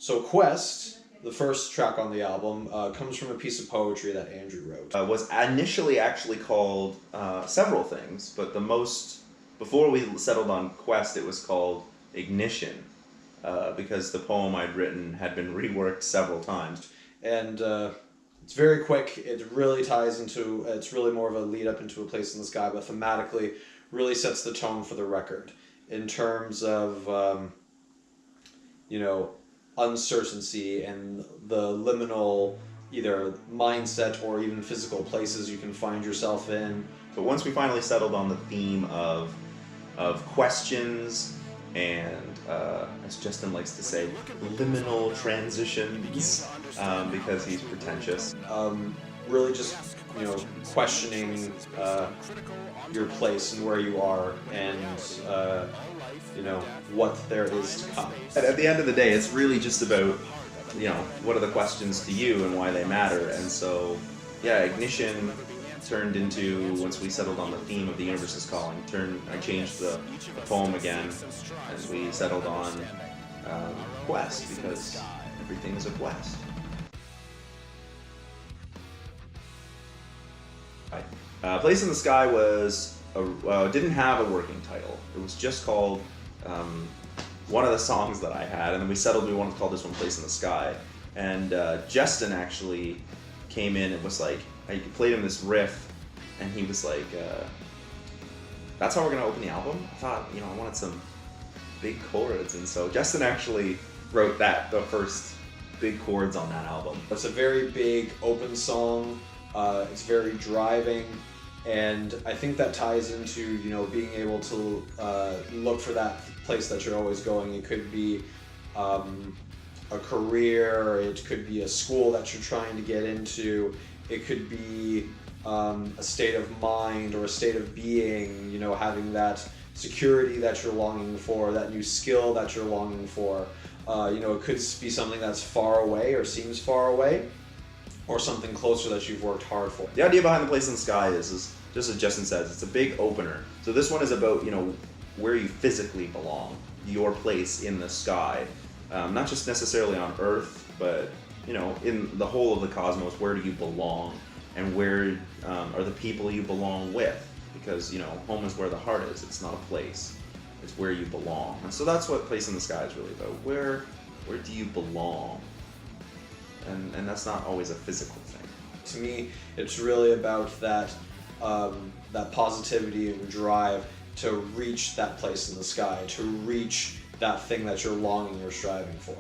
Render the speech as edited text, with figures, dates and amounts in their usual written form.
So Quest, the first track on the album, comes from a piece of poetry that Andrew wrote. Was initially actually called several things, but the most, before we settled on Quest, it was called Ignition, because the poem I'd written had been reworked several times. And it's very quick. It really ties into, it's really more of a lead up into A Place in the Sky, but thematically really sets the tone for the record in terms of, you know, uncertainty and the liminal either mindset or even physical places you can find yourself in. But once we finally settled on the theme of questions and, as Justin likes to say, liminal transitions, because he's pretentious. Really just, you know, questioning your place and where you are and, you know, what there is to come. At the end of the day, it's really just about, you know, what are the questions to you and why they matter. And so, yeah, Ignition turned into, once we settled on the theme of The Universe is Calling, I changed the poem again, and we settled on Quest, because everything is a quest. Place in the Sky was didn't have a working title. It was just called one of the songs that I had, and then we settled we wanted to call this one Place in the Sky. And Justin actually came in and was like, I played him this riff, and he was like, that's how we're gonna open the album? I thought, you know, I wanted some big chords, and so Justin actually wrote the first big chords on that album. It's a very big open song. It's very driving, and I think that ties into, you know, being able to look for that place that you're always going. It could be a career, it could be a school that you're trying to get into, it could be a state of mind or a state of being, you know, having that security that you're longing for, that new skill that you're longing for. You know, it could be something that's far away or seems far away, or something closer that you've worked hard for. The idea behind The Place in the Sky is just as Justin says, it's a big opener. So this one is about, you know, where you physically belong, your place in the sky. Not just necessarily on Earth, but, you know, in the whole of the cosmos, where do you belong? And where are the people you belong with? Because, you know, home is where the heart is. It's not a place. It's where you belong. And so that's what Place in the Sky is really about. Where do you belong? And that's not always a physical thing. To me, it's really about that that positivity and drive to reach that place in the sky, to reach that thing that you're longing or striving for.